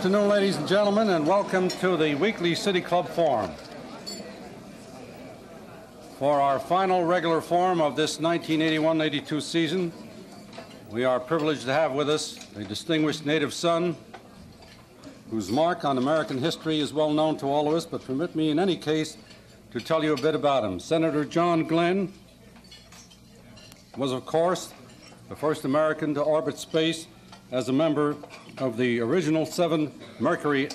afternoon, ladies and gentlemen, and welcome to the weekly City Club Forum. For our final regular forum of this 1981-82 season, we are privileged to have with us a distinguished native son whose mark on American history is well known to all of us, but permit me in any case to tell you a bit about him. Senator John Glenn was, of course, the first American to orbit space as a member of the original 7 Mercury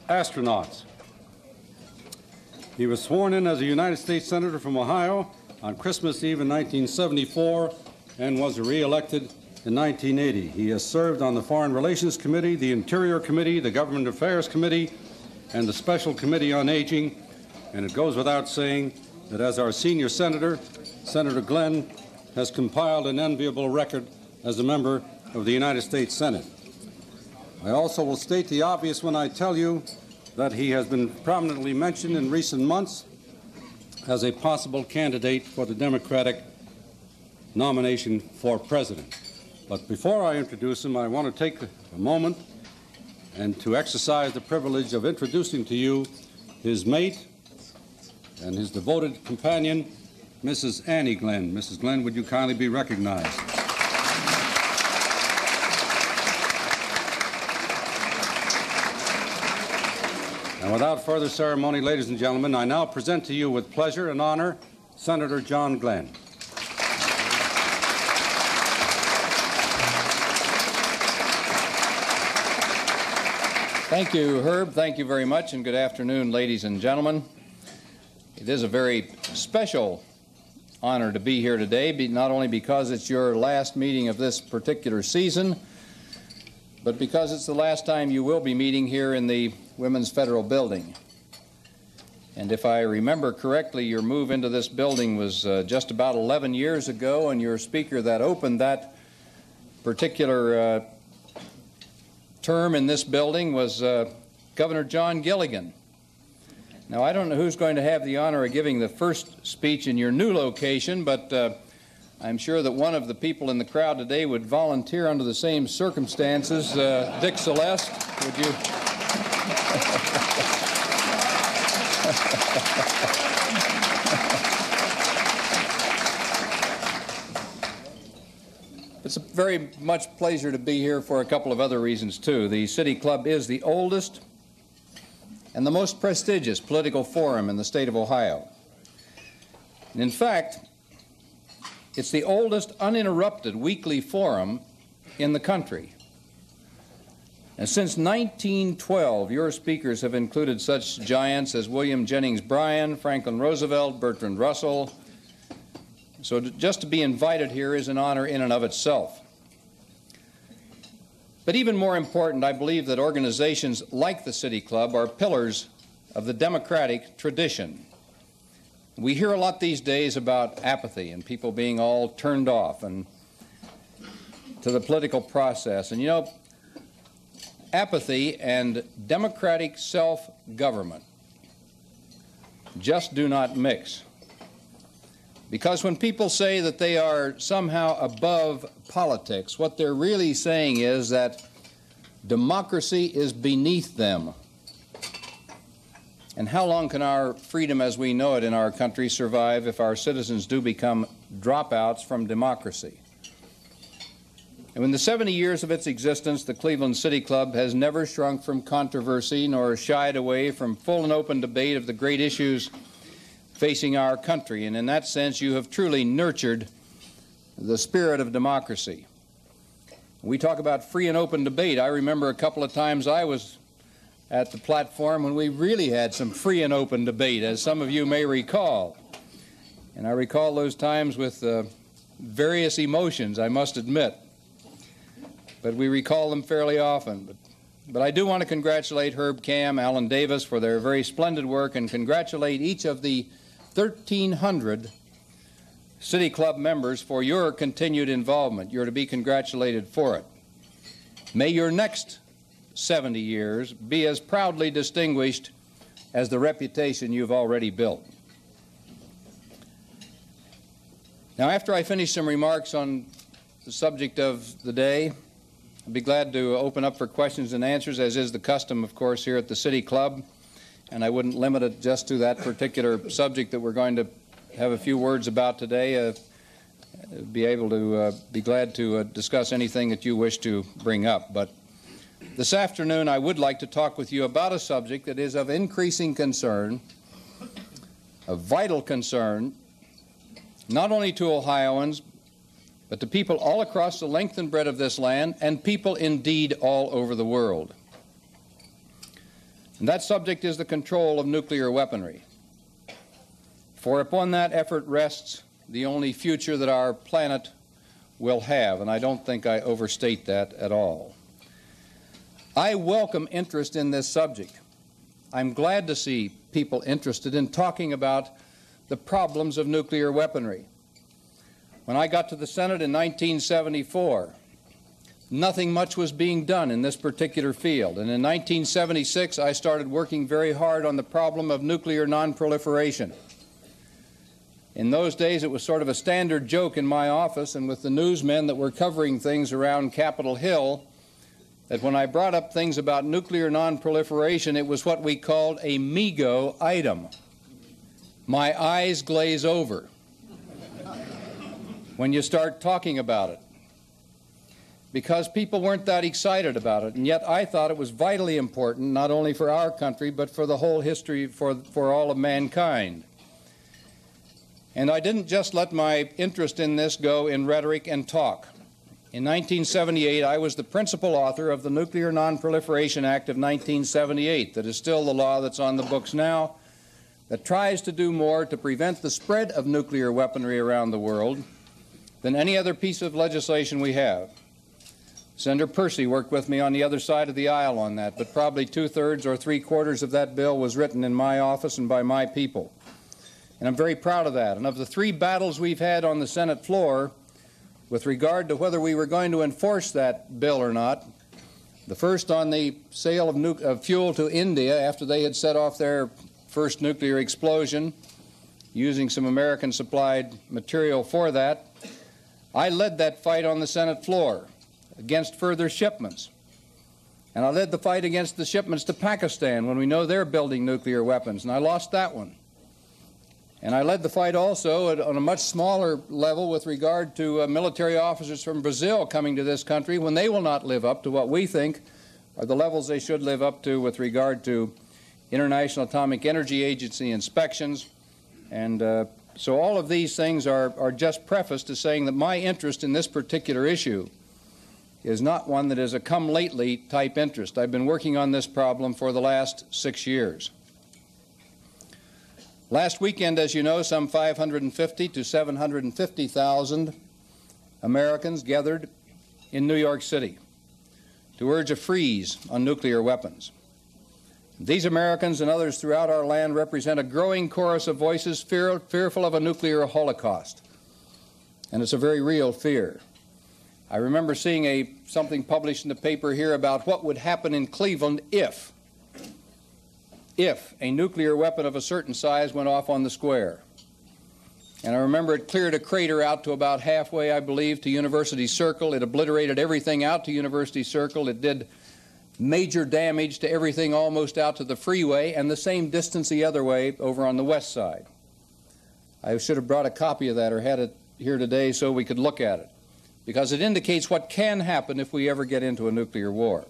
astronauts. He was sworn in as a United States Senator from Ohio on Christmas Eve in 1974 and was re-elected in 1980. He has served on the Foreign Relations Committee, the Interior Committee, the Government Affairs Committee, and the Special Committee on Aging, and it goes without saying that as our senior senator, Senator Glenn has compiled an enviable record as a member of the United States Senate. I also will state the obvious when I tell you that he has been prominently mentioned in recent months as a possible candidate for the Democratic nomination for president. But before I introduce him, I want to take a moment and to exercise the privilege of introducing to you his mate and his devoted companion, Mrs. Annie Glenn. Mrs. Glenn, would you kindly be recognized? And without further ceremony, ladies and gentlemen, I now present to you with pleasure and honor Senator John Glenn. Thank you, Herb. Thank you very much, and good afternoon, ladies and gentlemen. It is a very special honor to be here today, not only because it's your last meeting of this particular season, but because it's the last time you will be meeting here in the Women's Federal Building. And if I remember correctly, your move into this building was just about 11 years ago, and your speaker that opened that particular term in this building was Governor John Gilligan. Now, I don't know who's going to have the honor of giving the first speech in your new location, but I'm sure that one of the people in the crowd today would volunteer under the same circumstances. Dick Celeste, would you? It's a very much pleasure to be here for a couple of other reasons, too. The City Club is the oldest and the most prestigious political forum in the state of Ohio. And in fact, it's the oldest uninterrupted weekly forum in the country. And since 1912, your speakers have included such giants as William Jennings Bryan, Franklin Roosevelt, Bertrand Russell. So just to be invited here is an honor in and of itself. But even more important, I believe that organizations like the City Club are pillars of the democratic tradition. We hear a lot these days about apathy and people being all turned off and to the political process. And you know, apathy and democratic self-government just do not mix. Because when people say that they are somehow above politics, what they're really saying is that democracy is beneath them. And how long can our freedom as we know it in our country survive if our citizens do become dropouts from democracy? And in the 70 years of its existence, the Cleveland City Club has never shrunk from controversy nor shied away from full and open debate of the great issues facing our country. And in that sense, you have truly nurtured the spirit of democracy. We talk about free and open debate. I remember a couple of times I was at the platform when we really had some free and open debate, as some of you may recall. And I recall those times with various emotions, I must admit. But we recall them fairly often. But I do want to congratulate Herb Cam, Alan Davis for their very splendid work, and congratulate each of the 1,300 City Club members for your continued involvement. You're to be congratulated for it. May your next 70 years be as proudly distinguished as the reputation you've already built. Now, after I finish some remarks on the subject of the day, I'd be glad to open up for questions and answers, as is the custom, of course, here at the City Club. And I wouldn't limit it just to that particular subject that we're going to have a few words about today. Be glad to discuss anything that you wish to bring up. But this afternoon I would like to talk with you about a subject that is of increasing concern, of vital concern, not only to Ohioans, but to people all across the length and breadth of this land, and people indeed all over the world. And that subject is the control of nuclear weaponry. For upon that effort rests the only future that our planet will have, and I don't think I overstate that at all. I welcome interest in this subject. I'm glad to see people interested in talking about the problems of nuclear weaponry. When I got to the Senate in 1974, nothing much was being done in this particular field. And in 1976, I started working very hard on the problem of nuclear non-proliferation. In those days, it was sort of a standard joke in my office and with the newsmen that were covering things around Capitol Hill that when I brought up things about nuclear non-proliferation, it was what we called a MeGo item. My eyes glaze over when you start talking about it, because people weren't that excited about it, and yet I thought it was vitally important, not only for our country, but for the whole history, for all of mankind. And I didn't just let my interest in this go in rhetoric and talk. In 1978, I was the principal author of the Nuclear Non-Proliferation Act of 1978, that is still the law that's on the books now, that tries to do more to prevent the spread of nuclear weaponry around the world than any other piece of legislation we have. Senator Percy worked with me on the other side of the aisle on that, but probably 2/3 or 3/4 of that bill was written in my office and by my people. And I'm very proud of that. And of the 3 battles we've had on the Senate floor with regard to whether we were going to enforce that bill or not, the first on the sale of fuel to India after they had set off their first nuclear explosion, using some American-supplied material for that, I led that fight on the Senate floor against further shipments. And I led the fight against the shipments to Pakistan when we know they're building nuclear weapons, and I lost that one. And I led the fight also on a much smaller level with regard to military officers from Brazil coming to this country when they will not live up to what we think are the levels they should live up to with regard to International Atomic Energy Agency inspections. And so all of these things are just preface to saying that my interest in this particular issue is not one that is a come-lately type interest. I've been working on this problem for the last 6 years. Last weekend, as you know, some 550 to 750,000 Americans gathered in New York City to urge a freeze on nuclear weapons. These Americans and others throughout our land represent a growing chorus of voices fearful of a nuclear holocaust. And it's a very real fear. I remember seeing something published in the paper here about what would happen in Cleveland if a nuclear weapon of a certain size went off on the square. And I remember it cleared a crater out to about halfway, I believe, to University Circle. It obliterated everything out to University Circle. It did major damage to everything almost out to the freeway, and the same distance the other way over on the west side. I should have brought a copy of that or had it here today so we could look at it, because it indicates what can happen if we ever get into a nuclear war.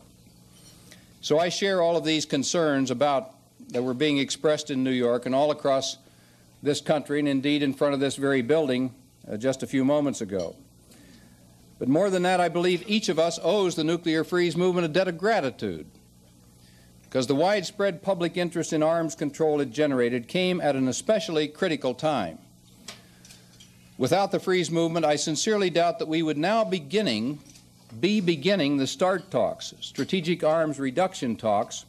So I share all of these concerns that were being expressed in New York and all across this country, and indeed in front of this very building just a few moments ago. But more than that, I believe each of us owes the nuclear freeze movement a debt of gratitude, because the widespread public interest in arms control it generated came at an especially critical time. Without the freeze movement, I sincerely doubt that we would now be beginning the START talks, strategic arms reduction talks,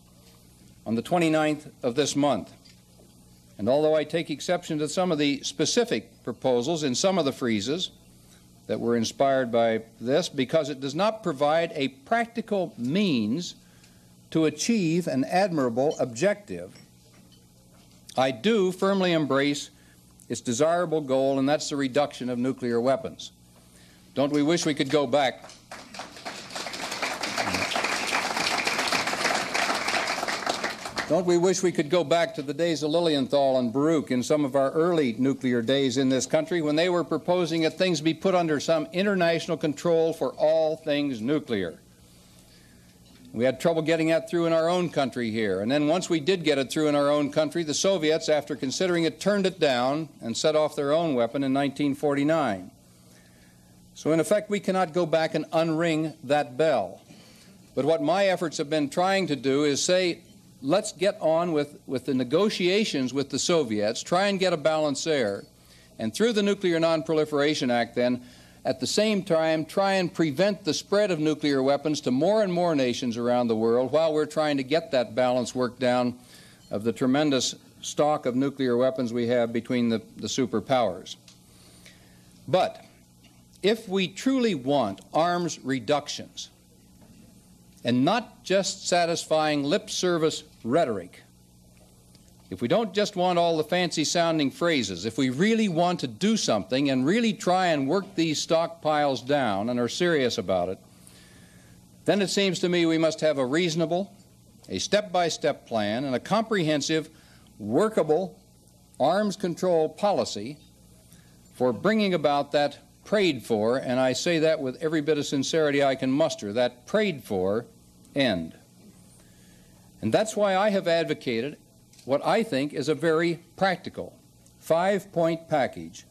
on the 29th of this month. And although I take exception to some of the specific proposals in some of the freezes that were inspired by this, because it does not provide a practical means to achieve an admirable objective, I do firmly embrace its desirable goal, and that's the reduction of nuclear weapons. Don't we wish we could go back? Don't we wish we could go back to the days of Lilienthal and Baruch in some of our early nuclear days in this country when they were proposing that things be put under some international control for all things nuclear. We had trouble getting that through in our own country here. And then once we did get it through in our own country, the Soviets, after considering it, turned it down and set off their own weapon in 1949. So in effect, we cannot go back and unring that bell. But what my efforts have been trying to do is say, let's get on with the negotiations with the Soviets, try and get a balance there, and through the Nuclear Non-Proliferation Act then, at the same time, try and prevent the spread of nuclear weapons to more and more nations around the world while we're trying to get that balance worked down of the tremendous stock of nuclear weapons we have between the superpowers. But if we truly want arms reductions, and not just satisfying lip service rhetoric, if we don't just want all the fancy-sounding phrases, if we really want to do something and really try and work these stockpiles down and are serious about it, then it seems to me we must have a reasonable, a step-by-step plan and a comprehensive, workable arms control policy for bringing about that prayed-for, and I say that with every bit of sincerity I can muster, that prayed-for end. And that's why I have advocated what I think is a very practical 5-point package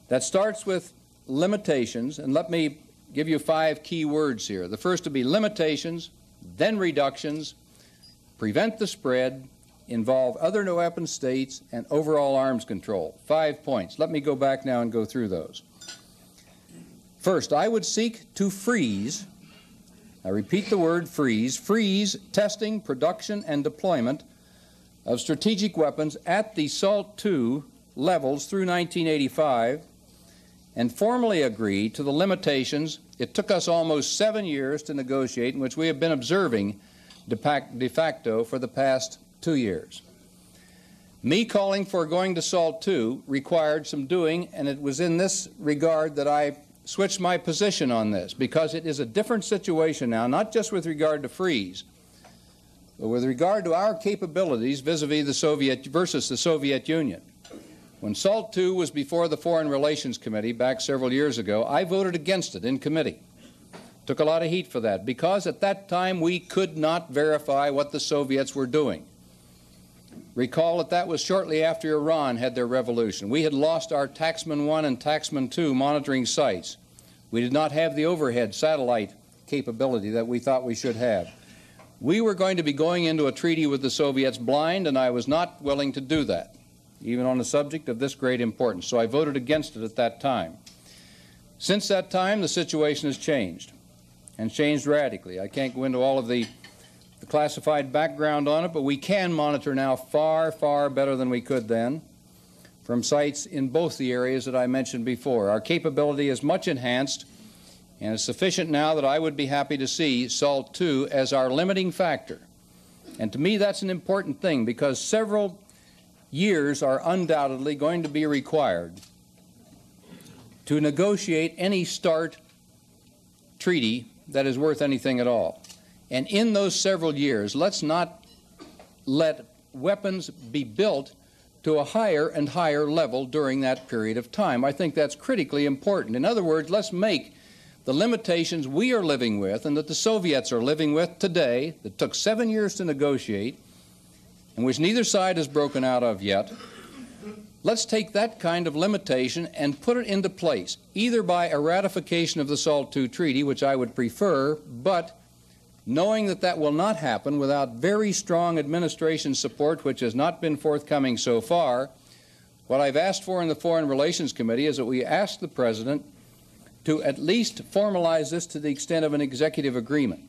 that starts with limitations, and let me give you 5 key words here. The first to be limitations, then reductions, prevent the spread, involve other no-weapon states, and overall arms control. 5 points. Let me go back now and go through those. First, I would seek to freeze, I repeat the word freeze, freeze testing, production, and deployment of strategic weapons at the SALT II levels through 1985 and formally agree to the limitations it took us almost 7 years to negotiate, in which we have been observing de facto for the past 2 years. Me calling for going to SALT II required some doing, and it was in this regard that I switched my position on this, because it is a different situation now, not just with regard to freeze, but with regard to our capabilities vis-a-vis the Soviet Union. When SALT II was before the Foreign Relations Committee back several years ago, I voted against it in committee. Took a lot of heat for that, because at that time we could not verify what the Soviets were doing. Recall that that was shortly after Iran had their revolution. We had lost our Taxman 1 and Taxman 2 monitoring sites. We did not have the overhead satellite capability that we thought we should have. We were going to be going into a treaty with the Soviets blind, and I was not willing to do that, even on a subject of this great importance. So I voted against it at that time. Since that time, the situation has changed, and changed radically. I can't go into all of the classified background on it, but we can monitor now far, far better than we could then from sites in both the areas that I mentioned before. Our capability is much enhanced, and it's sufficient now that I would be happy to see SALT II as our limiting factor. And to me, that's an important thing, because several years are undoubtedly going to be required to negotiate any START treaty that is worth anything at all. And in those several years, let's not let weapons be built to a higher and higher level during that period of time. I think that's critically important. In other words, let's make the limitations we are living with and that the Soviets are living with today, that took 7 years to negotiate, and which neither side has broken out of yet, let's take that kind of limitation and put it into place, either by a ratification of the SALT II treaty, which I would prefer, but knowing that that will not happen without very strong administration support, which has not been forthcoming so far, what I've asked for in the Foreign Relations Committee is that we ask the President to at least formalize this to the extent of an executive agreement.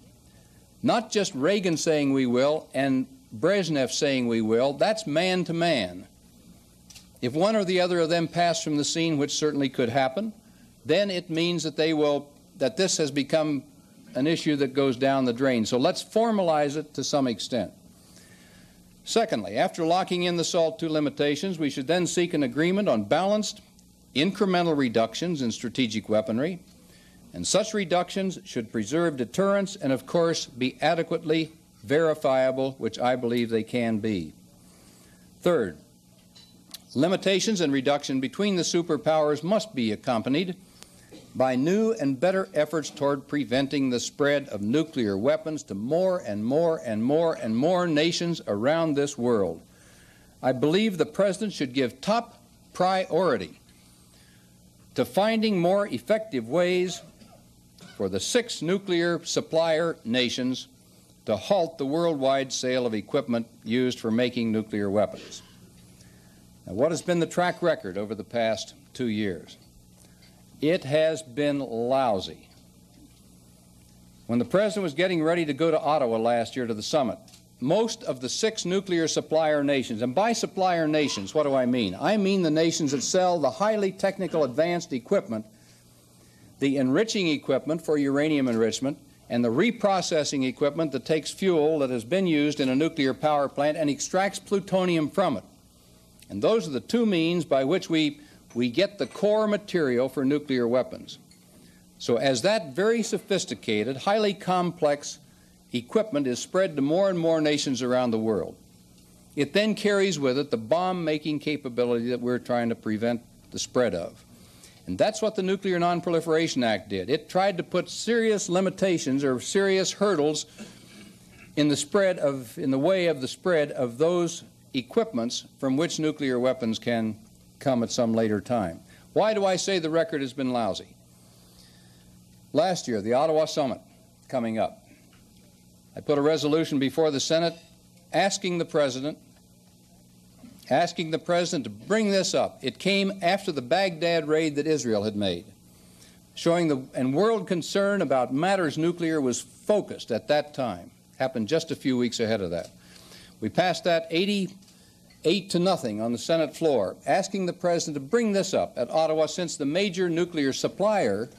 Not just Reagan saying we will and Brezhnev saying we will. That's man to man. If one or the other of them pass from the scene, which certainly could happen, then it means that that this has become an issue that goes down the drain. So let's formalize it to some extent. Secondly, after locking in the SALT II limitations, we should then seek an agreement on balanced, incremental reductions in strategic weaponry, and such reductions should preserve deterrence and, of course, be adequately verifiable, which I believe they can be. Third, limitations and reduction between the superpowers must be accompanied by new and better efforts toward preventing the spread of nuclear weapons to more and more and more and more nations around this world. I believe the President should give top priority to finding more effective ways for the 6 nuclear supplier nations to halt the worldwide sale of equipment used for making nuclear weapons. Now, what has been the track record over the past 2 years? It has been lousy. When the President was getting ready to go to Ottawa last year to the summit, most of the 6 nuclear supplier nations, and by supplier nations, what do I mean? I mean the nations that sell the highly technical advanced equipment, the enriching equipment for uranium enrichment, and the reprocessing equipment that takes fuel that has been used in a nuclear power plant and extracts plutonium from it. And those are the 2 means by which we get the core material for nuclear weapons. So as that very sophisticated, highly complex equipment is spread to more and more nations around the world, it then carries with it the bomb-making capability that we're trying to prevent the spread of. And that's what the Nuclear Non-Proliferation Act did. It tried to put serious limitations or serious hurdles in the way of the spread of those equipments from which nuclear weapons can come at some later time. Why do I say the record has been lousy? Last year, the Ottawa summit coming up, I put a resolution before the Senate asking the President to bring this up. It came after the Baghdad raid that Israel had made, showing and world concern about matters nuclear was focused at that time. Happened just a few weeks ahead of that. We passed that 88-0 on the Senate floor, asking the President to bring this up at Ottawa since the major nuclear supplier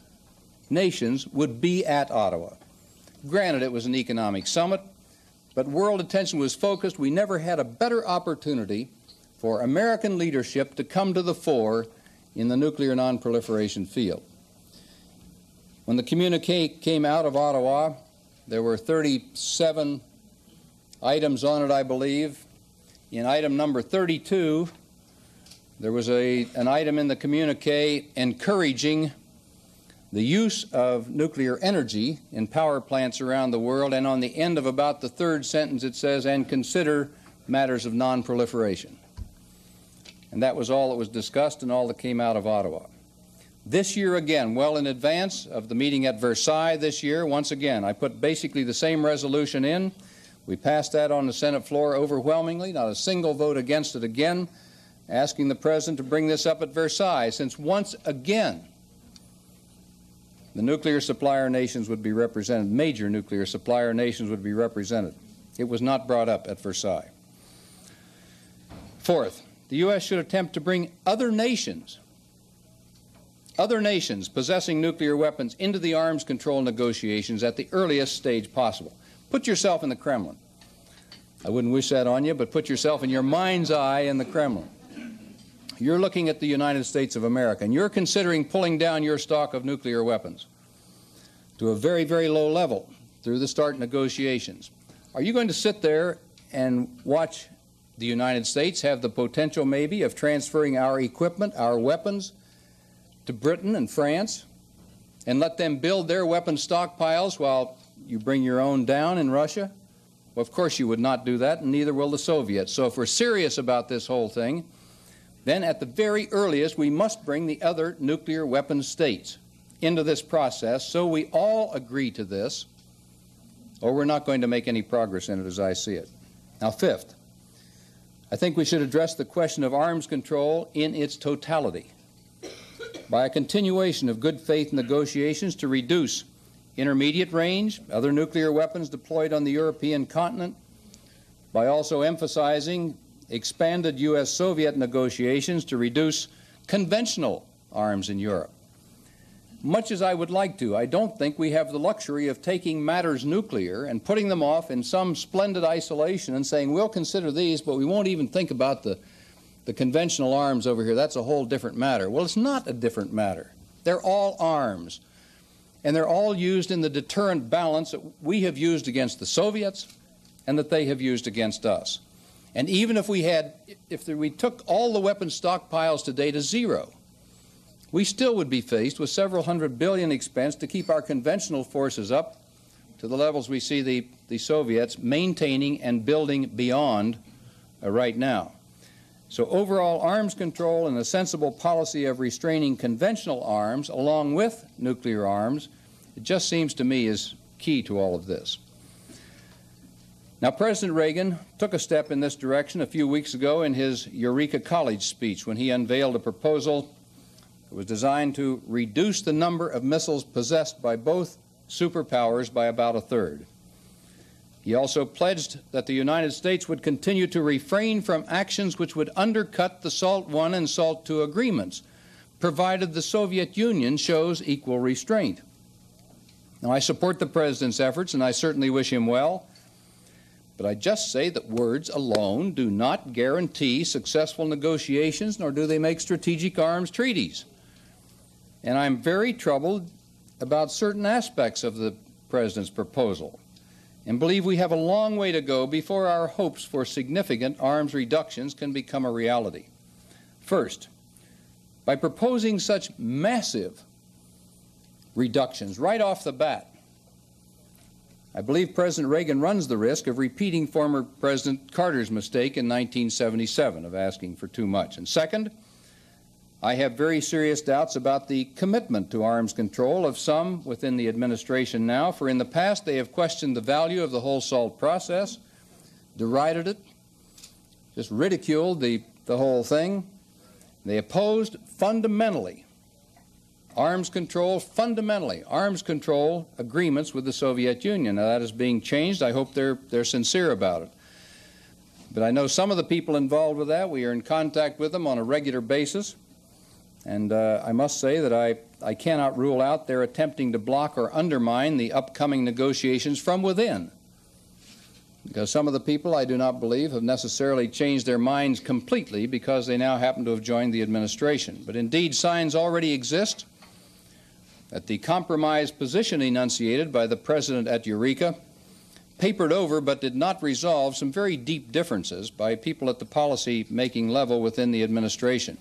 nations would be at Ottawa. Granted, it was an economic summit, but world attention was focused. We never had a better opportunity for American leadership to come to the fore in the nuclear non-proliferation field. When the communique came out of Ottawa, there were 37 items on it, I believe. In item number 32, there was an item in the communique encouraging the use of nuclear energy in power plants around the world, and on the end of about the 3rd sentence it says, and consider matters of non-proliferation. And that was all that was discussed and all that came out of Ottawa. This year again, well in advance of the meeting at Versailles this year, once again, I put basically the same resolution in. We passed that on the Senate floor overwhelmingly, not a single vote against it again, asking the President to bring this up at Versailles, since once again the nuclear supplier nations would be represented, major nuclear supplier nations would be represented. It was not brought up at Versailles. Fourth, the U.S. should attempt to bring other nations possessing nuclear weapons into the arms control negotiations at the earliest stage possible. Put yourself in the Kremlin. I wouldn't wish that on you, but put yourself in your mind's eye in the Kremlin. You're looking at the United States of America, and you're considering pulling down your stock of nuclear weapons to a very, very low level through the START negotiations. Are you going to sit there and watch the United States have the potential maybe of transferring our equipment, our weapons, to Britain and France, and let them build their weapon stockpiles while you bring your own down in Russia? Well, of course you would not do that, and neither will the Soviets. So if we're serious about this whole thing, then at the very earliest we must bring the other nuclear weapons states into this process so we all agree to this, or we're not going to make any progress in it as I see it. Now, fifth, I think we should address the question of arms control in its totality by a continuation of good faith negotiations to reduce intermediate range, other nuclear weapons deployed on the European continent, by also emphasizing expanded U.S.-Soviet negotiations to reduce conventional arms in Europe. Much as I would like to, I don't think we have the luxury of taking matters nuclear and putting them off in some splendid isolation and saying, we'll consider these, but we won't even think about the conventional arms over here. That's a whole different matter. Well, it's not a different matter. They're all arms, and they're all used in the deterrent balance that we have used against the Soviets and that they have used against us. And even if we took all the weapons stockpiles today to zero, we still would be faced with several $100 billion expense to keep our conventional forces up to the levels we see the Soviets maintaining and building beyond right now. So overall arms control and a sensible policy of restraining conventional arms along with nuclear arms, it just seems to me is key to all of this. Now, President Reagan took a step in this direction a few weeks ago in his Eureka College speech when he unveiled a proposal that was designed to reduce the number of missiles possessed by both superpowers by about a third. He also pledged that the United States would continue to refrain from actions which would undercut the SALT I and SALT II agreements, provided the Soviet Union shows equal restraint. Now, I support the President's efforts, and I certainly wish him well, but I just say that words alone do not guarantee successful negotiations, nor do they make strategic arms treaties. And I'm very troubled about certain aspects of the President's proposal, and believe we have a long way to go before our hopes for significant arms reductions can become a reality. First, by proposing such massive reductions right off the bat, I believe President Reagan runs the risk of repeating former President Carter's mistake in 1977 of asking for too much. And second, I have very serious doubts about the commitment to arms control of some within the administration now, for in the past they have questioned the value of the whole SALT process, derided it, just ridiculed the whole thing. They opposed fundamentally arms control agreements with the Soviet Union. Now, that is being changed. I hope they're sincere about it. But I know some of the people involved with that. We are in contact with them on a regular basis. And I must say that I cannot rule out their attempting to block or undermine the upcoming negotiations from within, because some of the people, I do not believe, have necessarily changed their minds completely because they now happen to have joined the administration. But indeed, signs already exist that the compromise position enunciated by the President at Eureka papered over but did not resolve some very deep differences by people at the policy-making level within the administration.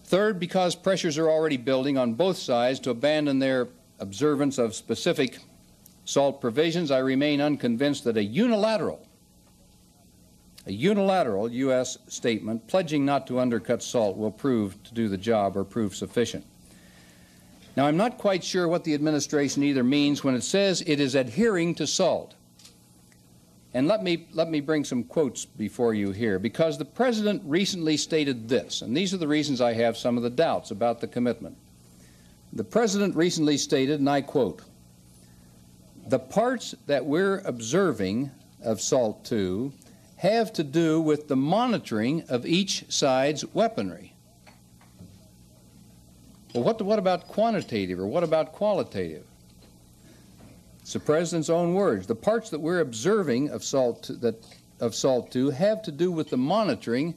Third, because pressures are already building on both sides to abandon their observance of specific SALT provisions, I remain unconvinced that a unilateral U.S. statement pledging not to undercut SALT will prove to do the job or prove sufficient. Now, I'm not quite sure what the administration either means when it says it is adhering to SALT. And let me bring some quotes before you here, because the President recently stated this, and these are the reasons I have some of the doubts about the commitment. The President recently stated, and I quote, "The parts that we're observing of SALT II have to do with the monitoring of each side's weaponry." Well, what about quantitative, or what about qualitative? It's the President's own words. The parts that we're observing of SALT II have to do with the monitoring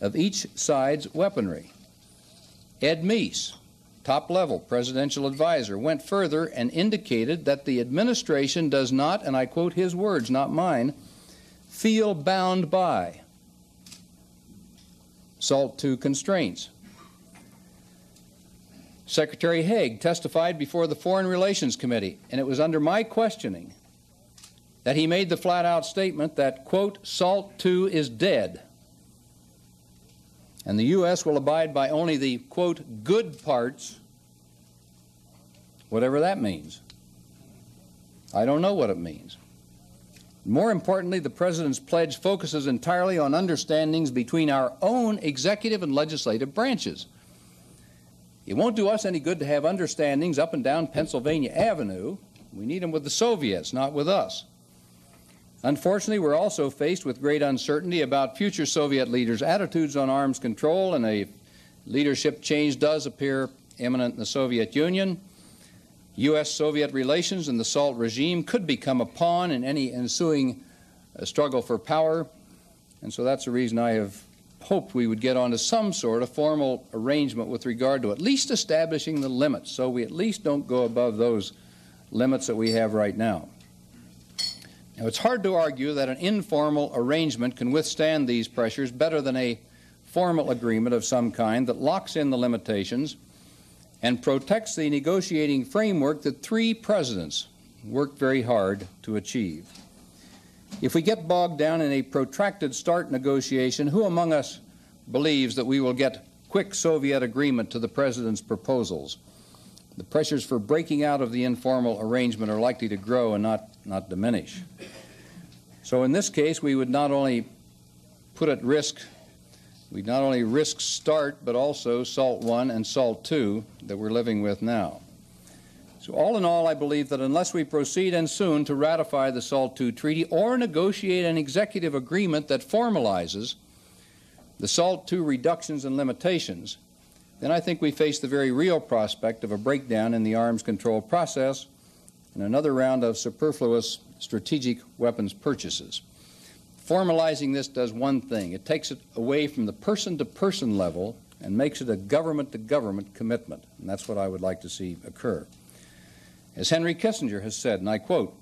of each side's weaponry. Ed Meese, top-level presidential advisor, went further and indicated that the administration does not, and I quote his words, not mine, feel bound by SALT II constraints. Secretary Haig testified before the Foreign Relations Committee, and it was under my questioning that he made the flat-out statement that, quote, SALT II is dead, and the U.S. will abide by only the, quote, good parts, whatever that means. I don't know what it means. More importantly, the President's pledge focuses entirely on understandings between our own executive and legislative branches. It won't do us any good to have understandings up and down Pennsylvania Avenue. We need them with the Soviets, not with us. Unfortunately, we're also faced with great uncertainty about future Soviet leaders' attitudes on arms control, and a leadership change does appear imminent in the Soviet Union. U.S.-Soviet relations and the SALT regime could become a pawn in any ensuing struggle for power, and so that's the reason I have hoped we would get onto some sort of formal arrangement with regard to at least establishing the limits, so we at least don't go above those limits that we have right now. Now, it's hard to argue that an informal arrangement can withstand these pressures better than a formal agreement of some kind that locks in the limitations and protects the negotiating framework that 3 presidents worked very hard to achieve. If we get bogged down in a protracted START negotiation, who among us believes that we will get quick Soviet agreement to the President's proposals? The pressures for breaking out of the informal arrangement are likely to grow and not diminish. So in this case, we would not only put at risk, we'd not only risk START, but also SALT I and SALT II that we're living with now. So all in all, I believe that unless we proceed and soon to ratify the SALT II treaty or negotiate an executive agreement that formalizes the SALT II reductions and limitations, then I think we face the very real prospect of a breakdown in the arms control process and another round of superfluous strategic weapons purchases. Formalizing this does one thing. It takes it away from the person-to-person level and makes it a government-to-government commitment, and that's what I would like to see occur. As Henry Kissinger has said, and I quote,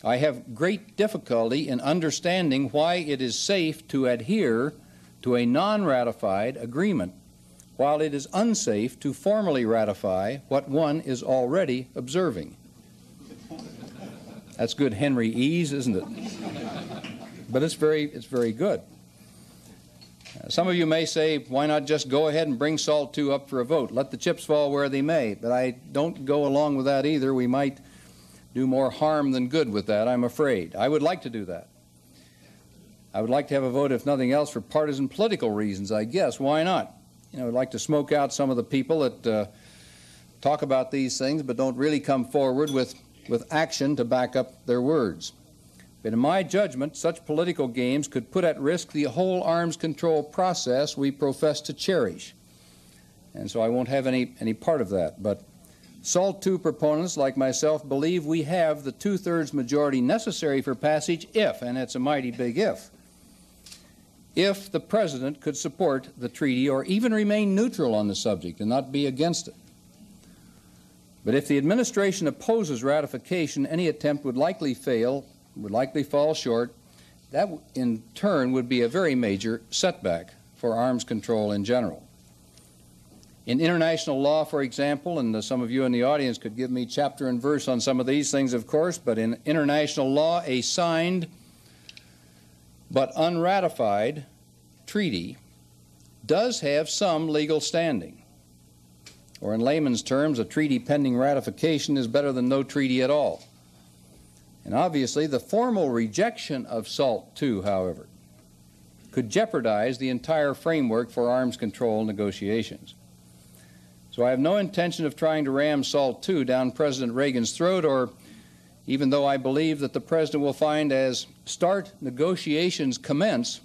"I have great difficulty in understanding why it is safe to adhere to a non-ratified agreement, while it is unsafe to formally ratify what one is already observing." That's good Henry-ese, isn't it? But it's very good. Some of you may say, why not just go ahead and bring SALT II up for a vote? Let the chips fall where they may. But I don't go along with that either. We might do more harm than good with that, I'm afraid. I would like to do that. I would like to have a vote, if nothing else, for partisan political reasons, I guess. Why not? You know, I'd like to smoke out some of the people that talk about these things but don't really come forward with action to back up their words. But in my judgment, such political games could put at risk the whole arms control process we profess to cherish. And so I won't have any part of that. But SALT II proponents, like myself, believe we have the 2/3 majority necessary for passage if, and it's a mighty big if the President could support the treaty or even remain neutral on the subject and not be against it. But if the administration opposes ratification, any attempt would likely fail, would likely fall short. That, in turn, would be a very major setback for arms control in general. In international law, for example, and some of you in the audience could give me chapter and verse on some of these things, of course, but in international law, a signed but unratified treaty does have some legal standing. Or in layman's terms, a treaty pending ratification is better than no treaty at all. And obviously, the formal rejection of SALT II, however, could jeopardize the entire framework for arms control negotiations. So I have no intention of trying to ram SALT II down President Reagan's throat, or even though I believe that the President will find as START negotiations commence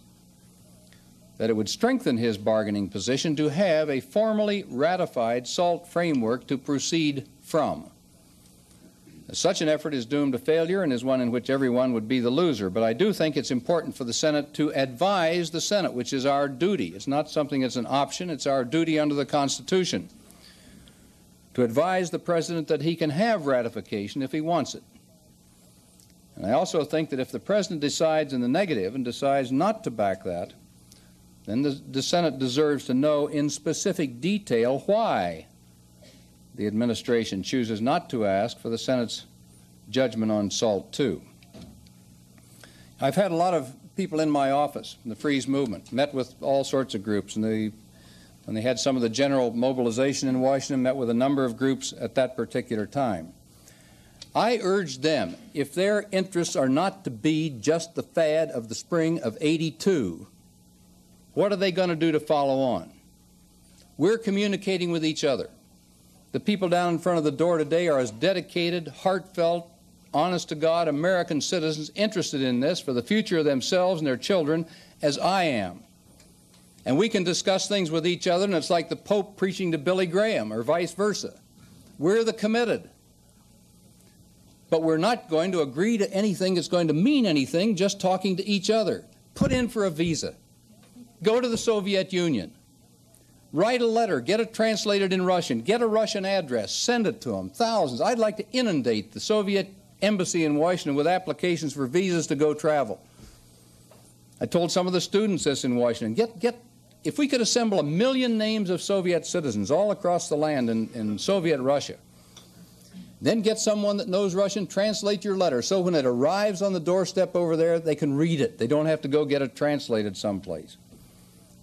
that it would strengthen his bargaining position to have a formally ratified SALT framework to proceed from. Such an effort is doomed to failure and is one in which everyone would be the loser. But I do think it's important for the Senate to advise the Senate, which is our duty. It's not something that's an option. It's our duty under the Constitution to advise the President that he can have ratification if he wants it. And I also think that if the President decides in the negative and decides not to back that, then the Senate deserves to know in specific detail why the administration chooses not to ask for the Senate's judgment on SALT II. I've had a lot of people in my office in the Freeze movement, met with all sorts of groups, and when they had some of the general mobilization in Washington, met with a number of groups at that particular time. I urged them, if their interests are not to be just the fad of the spring of '82, what are they going to do to follow on? We're communicating with each other. The people down in front of the door today are as dedicated, heartfelt, honest-to-God American citizens interested in this for the future of themselves and their children as I am. And we can discuss things with each other, and it's like the Pope preaching to Billy Graham or vice versa. We're the committed. But we're not going to agree to anything that's going to mean anything just talking to each other. Put in for a visa. Go to the Soviet Union. Write a letter, get it translated in Russian, get a Russian address, send it to them, thousands. I'd like to inundate the Soviet embassy in Washington with applications for visas to go travel. I told some of the students this in Washington, if we could assemble 1 million names of Soviet citizens all across the land in Soviet Russia, then get someone that knows Russian, translate your letter, so when it arrives on the doorstep over there, they can read it. They don't have to go get it translated someplace.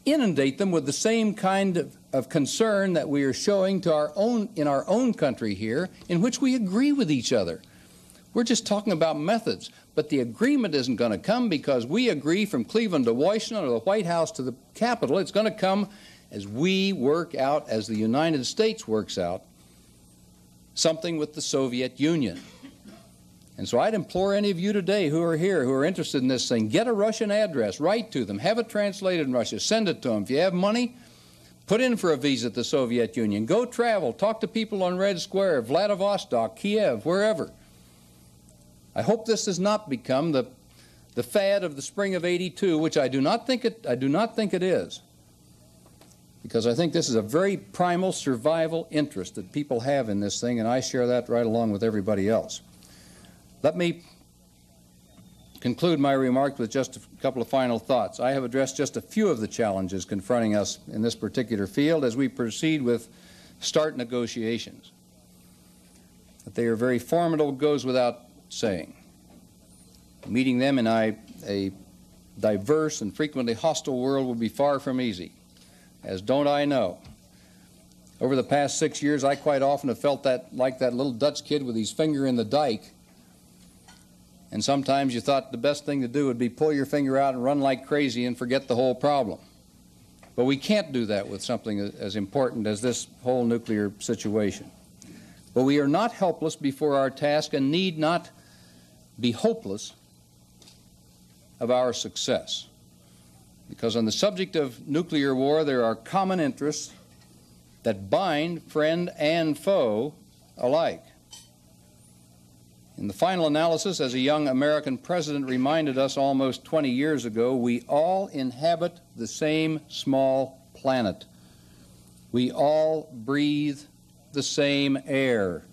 Inundate them with the same kind of concern that we are showing to in our own country here, in which we agree with each other. We're just talking about methods, but the agreement isn't going to come because we agree from Cleveland to Washington or the White House to the Capitol. It's going to come as we work out, as the United States works out, something with the Soviet Union. And so I'd implore any of you today who are here, who are interested in this thing, get a Russian address, write to them, have it translated in Russia, send it to them. If you have money, put in for a visa to the Soviet Union. Go travel, talk to people on Red Square, Vladivostok, Kiev, wherever. I hope this does not become the fad of the spring of '82, which I do not think it is. Because I think this is a very primal survival interest that people have in this thing, and I share that right along with everybody else. Let me conclude my remarks with just a couple of final thoughts. I have addressed just a few of the challenges confronting us in this particular field as we proceed with START negotiations. That they are very formidable goes without saying. Meeting them in a diverse and frequently hostile world will be far from easy, as don't I know. Over the past 6 years, I quite often have felt like that little Dutch kid with his finger in the dike. And sometimes you thought the best thing to do would be pull your finger out and run like crazy and forget the whole problem. But we can't do that with something as important as this whole nuclear situation. But we are not helpless before our task and need not be hopeless of our success. Because on the subject of nuclear war, there are common interests that bind friend and foe alike. In the final analysis, as a young American president reminded us almost 20 years ago, we all inhabit the same small planet. We all breathe the same air.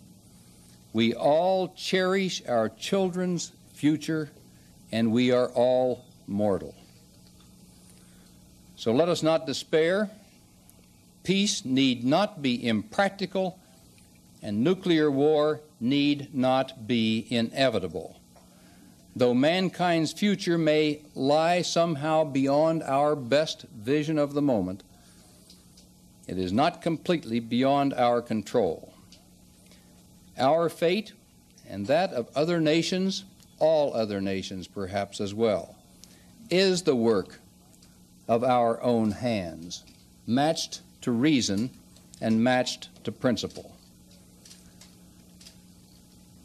We all cherish our children's future, and we are all mortal. So let us not despair. Peace need not be impractical, and nuclear war need not be inevitable. Though mankind's future may lie somehow beyond our best vision of the moment, it is not completely beyond our control. Our fate, and that of other nations, all other nations perhaps as well, is the work of our own hands, matched to reason and matched to principle.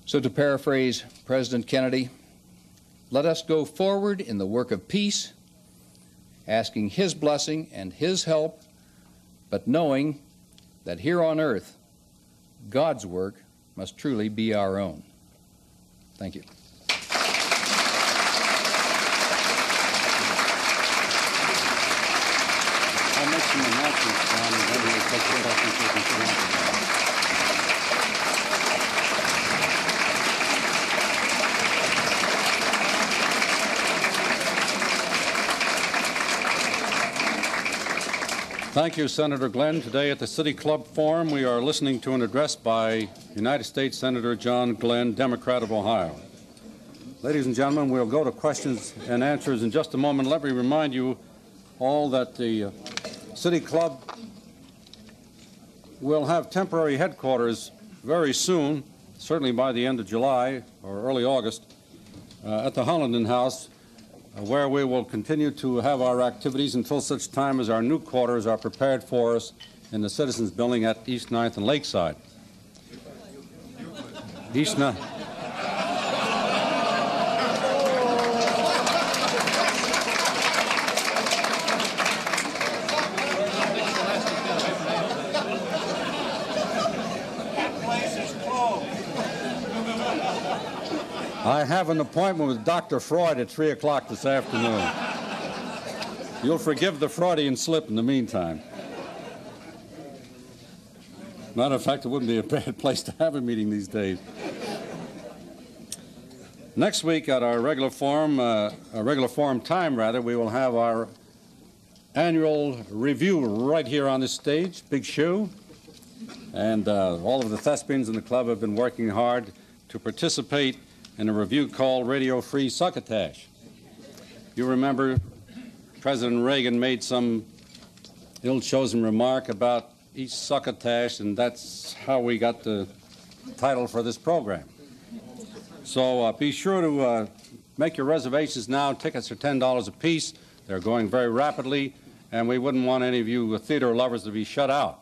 So to paraphrase President Kennedy, let us go forward in the work of peace, asking his blessing and his help, but knowing that here on earth, God's work must truly be our own. Thank you. I'll make some announcements, John, and then we'll take the questions. Thank you, Senator Glenn. Today at the City Club Forum, we are listening to an address by United States Senator John Glenn, Democrat of Ohio. Ladies and gentlemen, we'll go to questions and answers in just a moment. Let me remind you all that the City Club will have temporary headquarters very soon, certainly by the end of July or early August, at the Hollenden House, where we will continue to have our activities until such time as our new quarters are prepared for us in the Citizens Building at East 9th and Lakeside. East 9th. I have an appointment with Dr. Freud at 3 o'clock this afternoon. You'll forgive the Freudian slip in the meantime. Matter of fact, it wouldn't be a bad place to have a meeting these days. Next week at our regular forum time, we will have our annual review right here on this stage, Big Shoe. And all of the thespians in the club have been working hard to participate in a review called Radio Free Succotash. You remember President Reagan made some ill-chosen remark about each succotash, and that's how we got the title for this program. So be sure to make your reservations now. Tickets are $10 a piece. They're going very rapidly, and we wouldn't want any of you theater lovers to be shut out.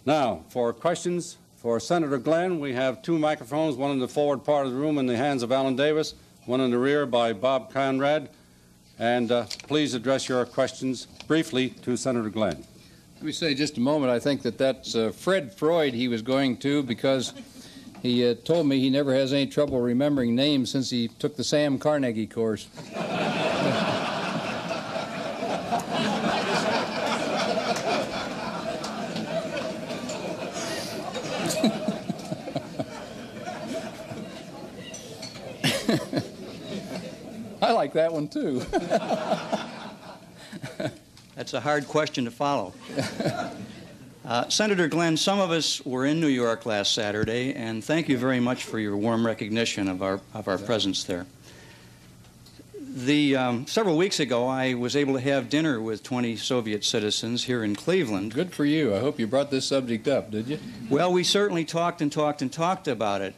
Now, for questions for Senator Glenn, we have two microphones, one in the forward part of the room in the hands of Alan Davis, one in the rear by Bob Conrad. And please address your questions briefly to Senator Glenn. Let me say just a moment, I think that that's Fred Freud he was going to, because he told me he never has any trouble remembering names since he took the Sam Carnegie course. I like that one, too. That's a hard question to follow. Senator Glenn, some of us were in New York last Saturday, and thank you very much for your warm recognition of our presence there. Several weeks ago, I was able to have dinner with 20 Soviet citizens here in Cleveland. Good for you. I hope you brought this subject up, did you? Well, we certainly talked and talked and talked about it.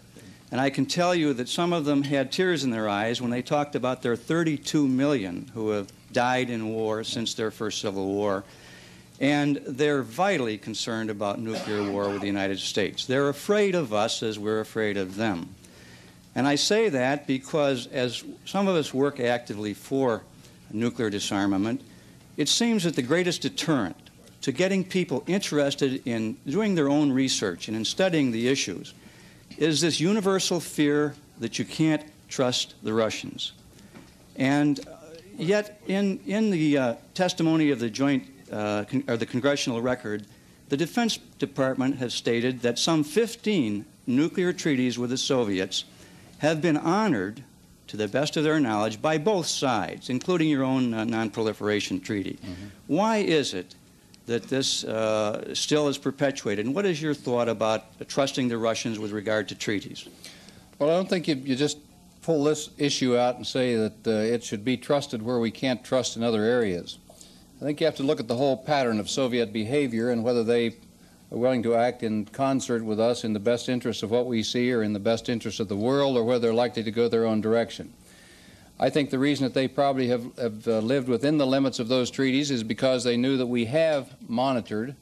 And I can tell you that some of them had tears in their eyes when they talked about their 32 million who have died in war since their first Civil War. And they're vitally concerned about nuclear war with the United States. They're afraid of us as we're afraid of them. And I say that because as some of us work actively for nuclear disarmament, it seems that the greatest deterrent to getting people interested in doing their own research and in studying the issues is this universal fear that you can't trust the Russians. And yet in the testimony of the joint or the congressional record, the Defense Department has stated that some 15 nuclear treaties with the Soviets have been honored, to the best of their knowledge, by both sides, including your own non-proliferation treaty. Mm-hmm. Why is it that this still is perpetuated? And what is your thought about trusting the Russians with regard to treaties? Well, I don't think you just pull this issue out and say that it should be trusted where we can't trust in other areas. I think you have to look at the whole pattern of Soviet behavior and whether they are willing to act in concert with us in the best interest of what we see or in the best interest of the world, or whether they're likely to go their own direction. I think the reason that they probably have lived within the limits of those treaties is because they knew that we have monitored,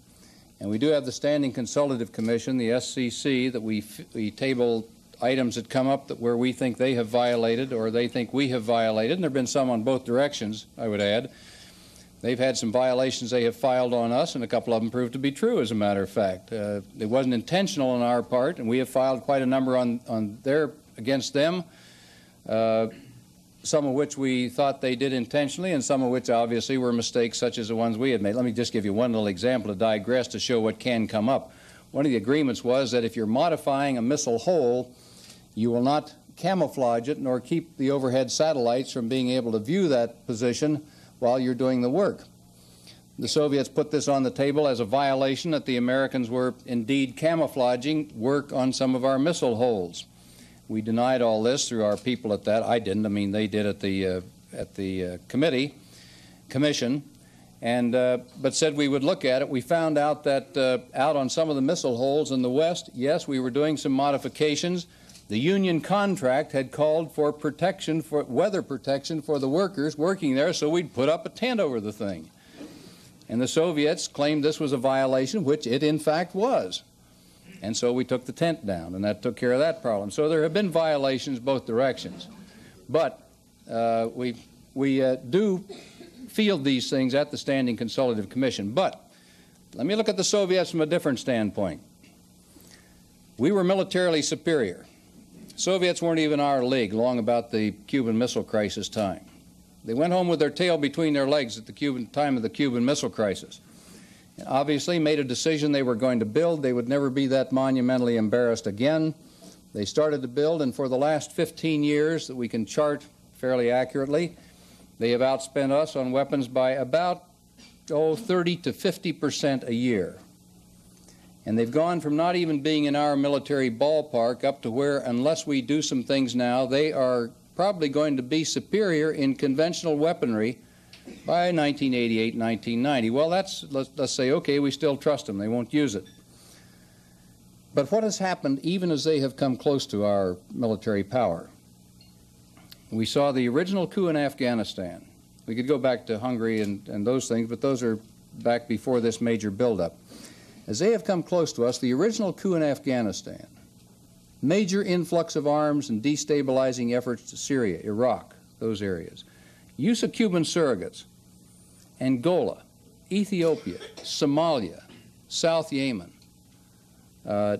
and we do have the Standing Consultative Commission, the SCC, that we table items that come up that where we think they have violated or they think we have violated, and there have been some on both directions, I would add. They've had some violations they have filed on us, and a couple of them proved to be true, as a matter of fact. It wasn't intentional on our part, and we have filed quite a number against them. Some of which we thought they did intentionally, and some of which obviously were mistakes such as the ones we had made. Let me just give you one little example to digress to show what can come up. One of the agreements was that if you're modifying a missile hull, you will not camouflage it nor keep the overhead satellites from being able to view that position while you're doing the work. The Soviets put this on the table as a violation that the Americans were indeed camouflaging work on some of our missile hulls. We denied all this through our people at that. I didn't. I mean, they did at the commission, and but said we would look at it. We found out that out on some of the missile holes in the West, yes, we were doing some modifications. The union contract had called for protection, for weather protection for the workers working there, so we'd put up a tent over the thing. And the Soviets claimed this was a violation, which it in fact was. And so we took the tent down, and that took care of that problem. So there have been violations both directions. But we do field these things at the Standing Consultative Commission. But let me look at the Soviets from a different standpoint. We were militarily superior. Soviets weren't even our league long about the Cuban Missile Crisis time. They went home with their tail between their legs at the time of the Cuban Missile Crisis. And obviously made a decision they were going to build. They would never be that monumentally embarrassed again. They started to build, and for the last 15 years that we can chart fairly accurately, they have outspent us on weapons by about 30 to 50% a year. And they've gone from not even being in our military ballpark up to where, unless we do some things now, they are probably going to be superior in conventional weaponry by 1988, 1990. Well, let's say, okay, we still trust them. They won't use it. But what has happened, even as they have come close to our military power? We saw the original coup in Afghanistan. We could go back to Hungary and those things, but those are back before this major buildup. As they have come close to us, the original coup in Afghanistan, major influx of arms and destabilizing efforts to Syria, Iraq, those areas, use of Cuban surrogates, Angola, Ethiopia, Somalia, South Yemen,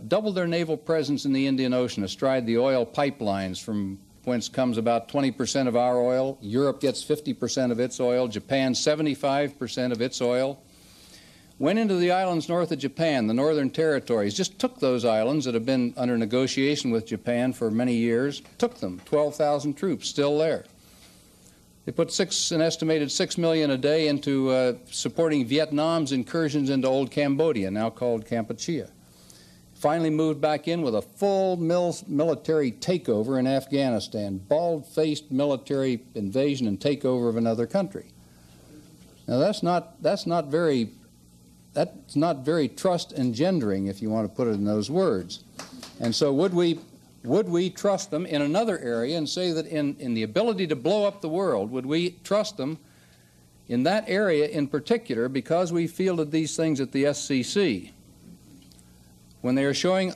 doubled their naval presence in the Indian Ocean astride the oil pipelines from whence comes about 20% of our oil. Europe gets 50% of its oil, Japan 75% of its oil. Went into the islands north of Japan, the Northern Territories, just took those islands that have been under negotiation with Japan for many years, took them, 12,000 troops still there. They put an estimated 6 million a day into supporting Vietnam's incursions into old Cambodia, now called Kampuchea. Finally moved back in with a full military takeover in Afghanistan, bald-faced military invasion and takeover of another country. Now that's not very trust engendering, if you want to put it in those words. And so would we trust them in another area and say that in the ability to blow up the world, would we trust them in that area in particular because we fielded these things at the SCC? When they are showing